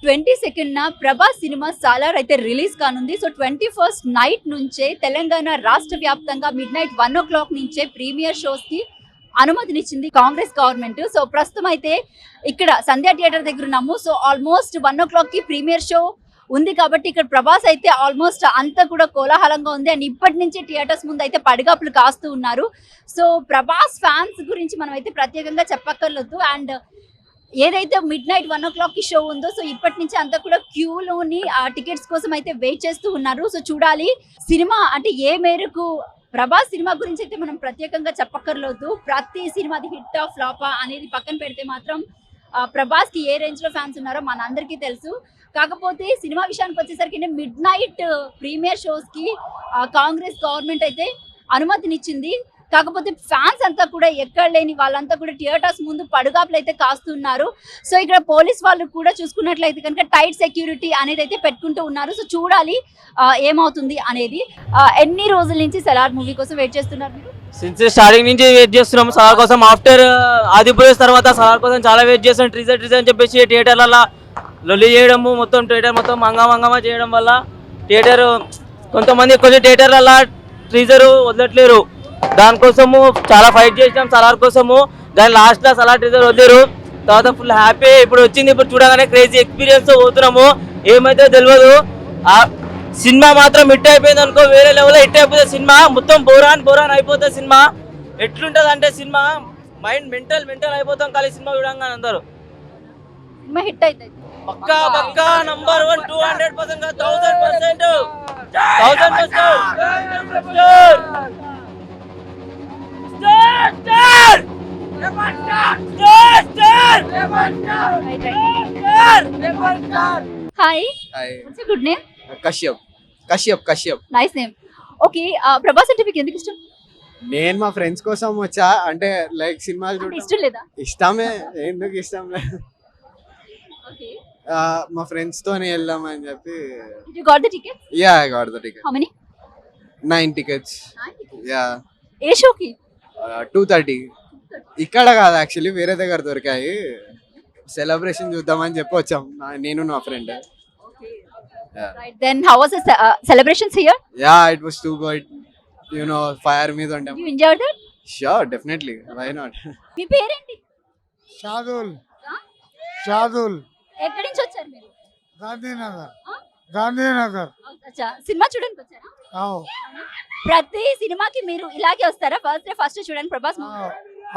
22న Prabhas cinema Salar అయితే release కానుంది. So 21st night నుంచే తెలంగాణ రాష్ట్ర వ్యాప్తంగా మిడ్ నైట్ 1 o'clock నుంచే ప్రీమియర్ షోస్ కి అనుమతినిచ్చింది కాంగ్రెస్ గవర్నమెంట్. సో ప్రస్తుతం అయితే ఇక్కడ సంధ్యా థియేటర్ దగ్గర ఉన్నాము. సో ఆల్మోస్ట్ 1 o'clock కి ప్రీమియర్ షో ఉంది కాబట్టి ఇక్కడ ప్రభాస్ అయితే ఆల్మోస్ట్ అంతా కూడా కోలాహలంగా ఉంది. అండ్ ఇప్పటి నుంచి థియేటర్స్ ముందు అయితే పడిగాపులు కాస్తూ ఉన్నారు. సో ప్రభాస్ ఫ్యాన్స్ గురించి మనం అయితే ప్రత్యేకంగా చెప్పక్కర్లేదు. అండ్ ఏదైతే మిడ్ నైట్ 1 o'clock కి షో ఉందో సో ఇప్పటి నుంచి అంతా కూడా క్యూలోని ఆ టికెట్స్ కోసం అయితే వెయిట్ చేస్తూ ఉన్నారు. సో చూడాలి సినిమా అంటే ఏ మేరకు ప్రభాస్ సినిమా గురించి అయితే మనం ప్రత్యేకంగా చెప్పక్కర్లేదు. ప్రతి సినిమాది హిట్ ఆఫ్ ఫ్లాపా అనేది పక్కన పెడితే మాత్రం ప్రభాస్ కి ఏ రేంజ్ లో ఫ్యాన్స్ ఉన్నారో మనందరికీ తెలుసు. కాకపోతే సినిమా విషయానికి వచ్చేసరికి మిడ్ నైట్ ప్రీమియర్ షోస్ కి కాంగ్రెస్ గవర్నమెంట్ అయితే అనుమతినిచ్చింది. కాకపోతే ఫ్యాన్స్ అంతా కూడా ఎక్కడ లేని వాళ్ళంతా కూడా థియేటర్స్ ముందు పడుగాపులు అయితే కాస్తున్నారు. సో ఇక్కడ పోలీస్ వాళ్ళు కూడా చూసుకున్నట్లయితే కనుక టైట్ సెక్యూరిటీ అనేది అయితే పెట్టుకుంటూ ఉన్నారు. సో చూడాలి ఏమవుతుంది అనేది. ఎన్ని రోజుల నుంచి సలార్ మూవీ కోసం వెయిట్ చేస్తున్నారు మీరు? సిన్స్ స్టార్టింగ్ నుంచి వెయిట్ చేస్తున్నాం సలార్ కోసం. ఆఫ్టర్ ఆదిపురుష్ తర్వాత సలార్ కోసం చాలా వెయిట్ చేస్తాం. ట్రీజర్ అని చెప్పేసి థియేటర్లలో లొల్లి చేయడము, మొత్తం థియేటర్ మొత్తం మంగమా చేయడం వల్ల థియేటర్ కొంతమంది కొన్ని థియేటర్లలో ట్రీజర్ వదలట్లేరు. దానికోసము చాలా ఫైట్ చేసినాం సలార్ కోసము. దాని లాస్ట్లో సలార్ ట్రీజర్ వదిలేరు. తర్వాత ఫుల్ హ్యాపీ ఇప్పుడు వచ్చింది. ఇప్పుడు చూడగానే క్రేజీ ఎక్స్పీరియన్స్ పోతున్నాము. ఏమైతే తెలియదు. ఆ సినిమా మాత్రం హిట్ అయిపోయింది అనుకో, వేరే లెవెల్లో హిట్ అయిపోతుంది సినిమా. మొత్తం బోరాన్ అయిపోతుంది సినిమా. ఎట్లుంటుంది అంటే సినిమా మైండ్ మెంటల్ అయిపోతాం ఖాళీ సినిమా చూడంగా అందరూ. సినిమా హిట్ అవుతుంది పక్కా number 1 200% 1000%. Hi, good name? Kashyap. Nice name. Okay, Prabhas అంటే మీకు ఎందుకు ఇష్టం? నేను మా ఫ్రెండ్స్ కోసం వచ్చా. అంటే లైక్ సినిమాలు అంటే చూడడం ఇష్టం లేదా? ఇష్టమే. ఎందుకు ఇష్టం లేదు, ఓకే. మా ఫ్రెండ్స్ తోనే వెళ్దామని చెప్పి. You got the ticket? Yeah I got the ticket. How many? 9 tickets. Yeah ఏ షోకి? 2:30. ఇక్కడ కాదు యాక్చువల్లీ, వేరే దగ్గర దొరికాయి. సెలబ్రేషన్ చూద్దామని చెప్పి వచ్చాం నేను నా friend. Right, then how was the celebrations here? Yeah it was too good. You know fire మీద ఉంటాం. You enjoyed that? Sure, definitely, why not. మీ పేరేంటి? షాదుల్. Huh? షాదుల్. ఎక్కడి నుంచి వచ్చారు మీరు? గాంధీనగర్. Huh? గాంధీనగర్. అచ్చా, సినిమా చూడడానికి వచ్చారా? అవు. ప్రతి సినిమాకి మీరు ఇలాగే వస్తారా? ఫస్ట్ చూడండి ప్రభాస్ మూవీ.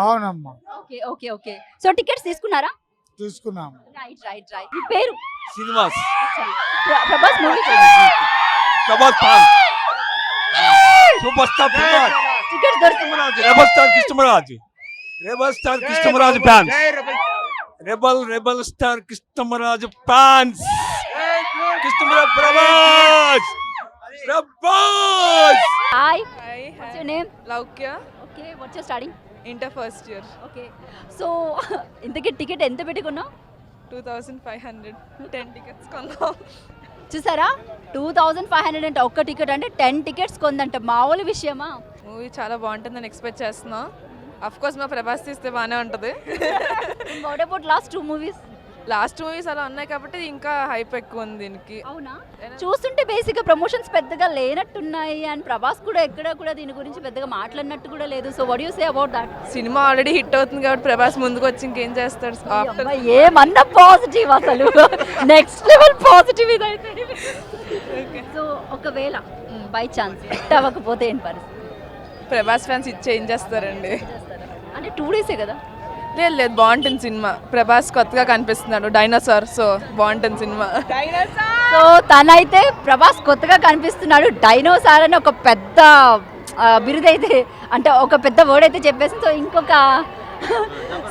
అవునమ్మా, okay okay okay. So tickets తీసుకున్నారా? తీసుకున్నాము. రైట్. మీ పేరు? శ్రీనివాస్. అచ్చా. Prabhas movie Prabhas fan. Super star Prabhas. Tickets దొరుకుతుంది. Rebel star Krishnamraju fans. Rebel star Krishnamraju fans. Krishnamraju Prabhas. Hi, Hi, what's your name? Laukya, okay, what's your study? inter first year, okay. So ఇంతకీ ticket ఎంత పెట్టుకున్నావు? 2500, 10 tickets కొన్నాం. చూసారా, 2500 అంటే ఒక్క టికెట్ అంటే 10 టికెట్స్ కొందంట. మామూలు విషయమా? మూవీ చాలా బాగుంటుందని ఎక్స్పెక్ట్ చేస్తున్నాం. అఫ్ కోర్స్ మా ప్రభాస్ తీస్తే బాగానే ఉంటుంది. What about last 2 movies? Last movies అలా ఉన్నాయి కాబట్టి ఇంకా హైప్ ఎక్కువ ఉంది దీనికి. అవునా? చూస్తుంటే బేసిక్గా ప్రమోషన్స్ పెద్దగా లేనట్టున్నాయి. అండ్ ప్రభాస్ కూడా ఎక్కడ కూడా దీని గురించి పెద్దగా మాట్లాడినట్టు కూడా లేదు. So what you say about that? Cinema already hit అవుతుంది కాబట్టి ప్రభాస్ ముందుకు వచ్చి ఇంకేం చేస్తాడు ఆఫ్టర్. ఏమన్నా పాజిటివ్ అసలు నెక్స్ట్ లెవెల్ పాజిటివ్ ఇదైతే. సో ఒకవేళ బై ఛాన్స్ హిట్ అవ్వకపోతే ఏంటి పరిస్థితి? ప్రభాస్ ఫ్యాన్స్ ఇచ్చి ఏం చేస్తారండి? అంటే 2 డేసే కదా. లేదు బాగుంటుంది సినిమా. ప్రభాస్ కొత్తగా కనిపిస్తున్నాడు, డైనోసార్. సో బాగుంటుంది సినిమా. సో తనైతే ప్రభాస్ కొత్తగా కనిపిస్తున్నాడు, డైనోసార్ అని ఒక పెద్ద బిరుదైతే అంటే ఒక పెద్ద వర్డ్ అయితే చెప్పేసి. సో ఇంకొక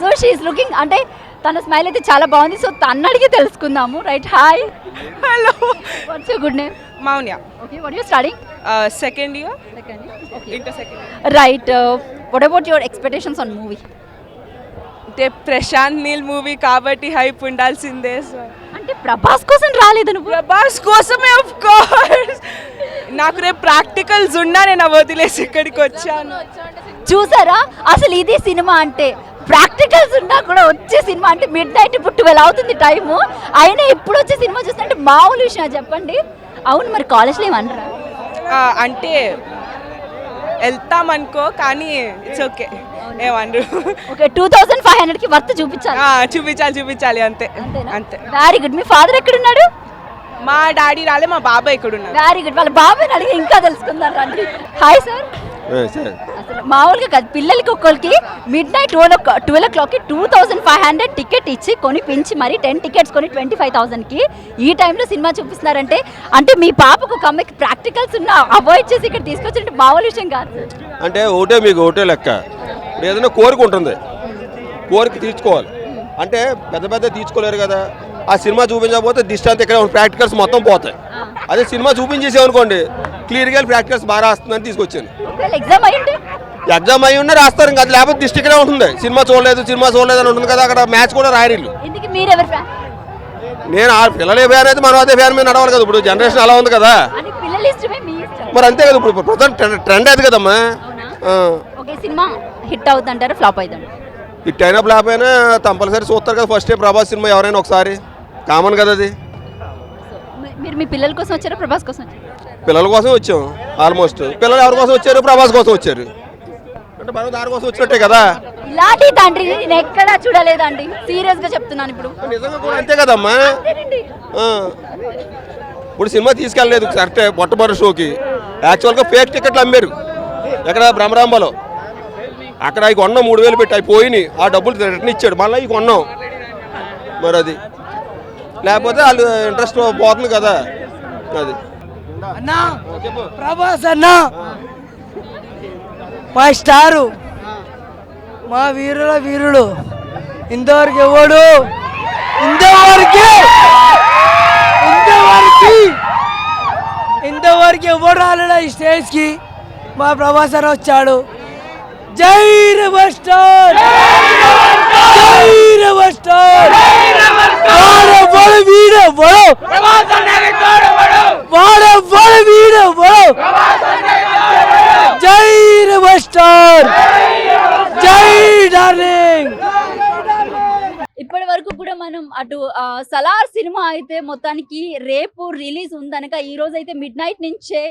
సో షీఈస్ లుకింగ్ అంటే తన స్మైల్ అయితే చాలా బాగుంది. సో తను అడిగి తెలుసుకుందాము. Right, hi. Hello, what's your good name? Mounya. Okay, what you studying? Second year. Okay, inter second. Right. What about your expectations on movie? అంటే ప్రశాంత్ నీల్ మూవీ కాబట్టి హైప్ ఉండాల్సిందే. సో అంటే ప్రభాస్ కోసం రాలేదు నువ్వు? ప్రభాస్ కోసమే ఆఫ్ కోర్స్. నాకు రేపు ప్రాక్టికల్స్ ఉన్నా నేను వదిలేసి ఇక్కడికి వచ్చాను. చూసారా, అసలు ఇది సినిమా అంటే ప్రాక్టికల్స్ ఉన్నా కూడా వచ్చే సినిమా అంటే మిడ్ నైట్ ఇప్పుడు 12 అవుతుంది టైము, అయినా ఇప్పుడు వచ్చే సినిమా చూస్తుంటే మామూలు విషయం చెప్పండి. అవును, మరి కాలేజ్లో ఏమన్నారా? అంటే వెళ్తామనుకో కానీ ఇట్స్ ఓకే, ఏమన్నారు. ఓకే, 2500కి వర్త్ చూపించాలి. చూపించాలి అంతే అంతేనా? అంతే. Very good. మీ ఫాదర్ ఎక్కడున్నాడు? మా డాడీ రాలే, మా బాబాయ్ ఇక్కడ ఉన్నారు. Very good. వాళ్ళ బాబాయ్ని అడిగి ఇంకా తెలుసుకుందాం రండి. Hi sir. అసలు మామూలుగా కాదు, పిల్లలకి ఒక్కరికి మిడ్ నైట్ 12 o'clockకి 2500 టికెట్ ఇచ్చి కొనిపించి మరి 10 టికెట్స్ కొని 25,000కి ఈ టైంలో సినిమా చూపిస్తున్నారంటే, అంటే మీ పాపకు ఒక అమ్మాయికి ప్రాక్టికల్స్ ఉన్న అవాయిడ్ చేసి ఇక్కడ తీసుకొచ్చి మామూలు విషయం కాదు. అంటే మీకు ఒకటే లెక్క, ఏదైనా కోరిక ఉంటుంది, కోరిక తీర్చుకోవాలి. అంటే పెద్ద తీర్చుకోలేరు కదా. ఆ సినిమా చూపించకపోతే దిష్టాంతి ఇక్కడ ప్రాక్టికల్స్ మొత్తం పోతాయి. అదే సినిమా చూపించేసామనుకోండి క్లియర్గా ప్రాక్టికల్స్ బాగా రాస్తుందని తీసుకొచ్చాను. ఎగ్జామ్ అయ్యి ఉన్నా రాస్తారు, ఇంకా అది లేకపోతే దిష్టి ఇక్కడే ఉంటుంది. సినిమా చూడలేదు అని ఉంటుంది కదా, అక్కడ మ్యాచ్ కూడా రాయరిల్లు. నేను ఆ పిల్లలే ఫ్యాన్ అయితే మనం అదే ఫ్యాన్ మీద నడవాలి కదా. ఇప్పుడు జనరేషన్ అలా ఉంది కదా, మరి అంతే కదా. ఇప్పుడు ప్రజెంట్ ట్రెండ్ అది కదమ్మా. సినిమా హిట్ అవుతుంటారు, ఫ్లాప్ అవుతుంది. హిట్ అయినా ఫ్లాప్ అయినా కంపల్సరీ చూస్తారు కదా. ఫస్ట్ ప్రభాస్ సినిమా ఎవరైనా ఒకసారి కామన్ కదా అది. మీరు మీ పిల్లల కోసం వచ్చారా, ప్రభాస్ కోసం వచ్చారా? పిల్లల కోసం వచ్చాం ఆల్మోస్ట్. పిల్లలు ఎవరి కోసం వచ్చారు? ప్రభాస్ కోసం వచ్చారు. అంటే మనం దాని కోసం వచ్చినట్టే కదా. ఇలాంటి తండ్రి నేను ఎక్కడా చూడలేదండి, సీరియస్ గా చెప్తున్నాను. ఇప్పుడు నిజంగా కూడా అంతే కదమ్మా. ఇప్పుడు సినిమా తీసుకెళ్ళలేదు కరెక్టే, మొట్టమొదటి షోకి యాక్చువల్గా ఫేక్ టికెట్లు అమ్మారు ఎక్కడ బ్రహ్మరాంబలో. అక్కడ అవి కొన్నాం 3000 పెట్టి, అవి పోయినాయి. ఆ డబ్బులు రిటర్న్ ఇచ్చాడు, మళ్ళీ అవి కొన్నాం. మరి అది లేకపోతే వాళ్ళు ఇంట్రెస్ట్ పోతుంది కదా. అది అన్నా ప్రభాస్ అన్నా మా స్టారు, మా వీరుల వీరుడు. ఇంతవరకు ఎవడు ఇంతవరకు ఎవడు రాలేడా ఈ స్టేజ్కి. మా ప్రభాస్ అన్న వచ్చాడు. జై రెబల్ స్టార్, జై రెబల్ స్టార్. జై రెబల్ స్టార్, జై డార్లింగ్. ఇప్పటి వరకు కూడా మనం అటు సలార్ సినిమా అయితే మొత్తానికి రేపు రిలీజ్ ఉందనక ఈ రోజు అయితే మిడ్ నైట్ నుంచే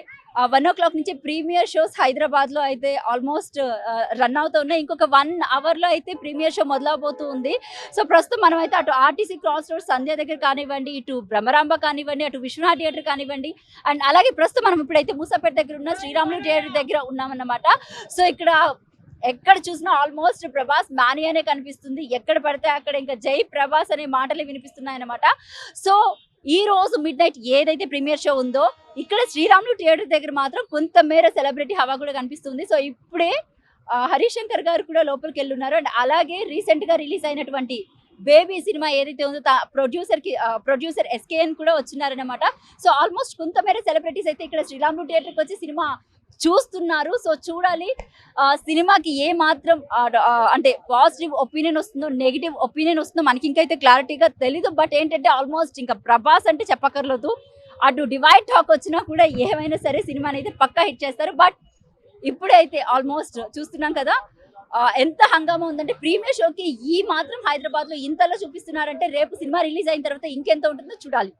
1 o'clock నుంచి ప్రీమియర్ షోస్ హైదరాబాద్ లో అయితే ఆల్మోస్ట్ రన్ అవుతూ ఉన్నాయి. ఇంకొక 1 hour లో అయితే ప్రీమియర్ షో మొదలవబోతూ ఉంది. సో ప్రస్తుతం మనం అయితే అటు ఆర్టీసీ క్రాస్ రోడ్ సంధ్య దగ్గర కానివ్వండి, ఇటు బ్రహ్మరాంబ కానివ్వండి, అటు విశ్వనాథ్ థియేటర్ కానివ్వండి, అండ్ అలాగే ప్రస్తుతం మనం ఇప్పుడైతే మూసాపేట దగ్గర ఉన్న శ్రీరాములు థియేటర్ దగ్గర ఉన్నామన్నమాట. సో ఇక్కడ ఎక్కడ చూసినా ఆల్మోస్ట్ ప్రభాస్ మానియానే కనిపిస్తుంది. ఎక్కడ పడితే అక్కడ ఇంకా జై ప్రభాస్ అనే మాటలే వినిపిస్తున్నాయి అన్నమాట. సో ఈ రోజు మిడ్ నైట్ ఏదైతే ప్రీమియర్ షో ఉందో ఇక్కడ శ్రీరాములు థియేటర్ దగ్గర మాత్రం కొంతమేర సెలబ్రిటీ హవా కూడా కనిపిస్తుంది. సో ఇప్పుడే హరిశంకర్ గారు కూడా లోపలికి వెళ్ళున్నారు. అండ్ అలాగే రీసెంట్ గా రిలీజ్ అయినటువంటి బేబీ సినిమా ఏదైతే ఉందో ప్రొడ్యూసర్ ఎస్కేఎన్ కూడా వచ్చినారనమాట. సో ఆల్మోస్ట్ కొంతమేర సెలబ్రిటీస్ అయితే ఇక్కడ శ్రీరాములు థియేటర్కి వచ్చి సినిమా చూస్తున్నారు. సో చూడాలి సినిమాకి ఏ మాత్రం అంటే పాజిటివ్ ఒపీనియన్ వస్తుందో, నెగిటివ్ ఒపీనియన్ వస్తుందో మనకి ఇంకైతే క్లారిటీగా తెలీదు. బట్ ఏంటంటే ఆల్మోస్ట్ ఇంకా ప్రభాస్ అంటే చెప్పక్కర్లేదు, అటు డివైడ్ టాక్ వచ్చినా కూడా ఏమైనా సరే సినిమాని అయితే పక్కా హిట్ చేస్తారు. బట్ ఇప్పుడైతే ఆల్మోస్ట్ చూస్తున్నాం కదా ఎంత హంగామా ఉందంటే ప్రీమియర్ షోకి ఈ మాత్రం హైదరాబాద్ లో ఇంతలో చూపిస్తున్నారంటే రేపు సినిమా రిలీజ్ అయిన తర్వాత ఇంకెంత ఉంటుందో చూడాలి.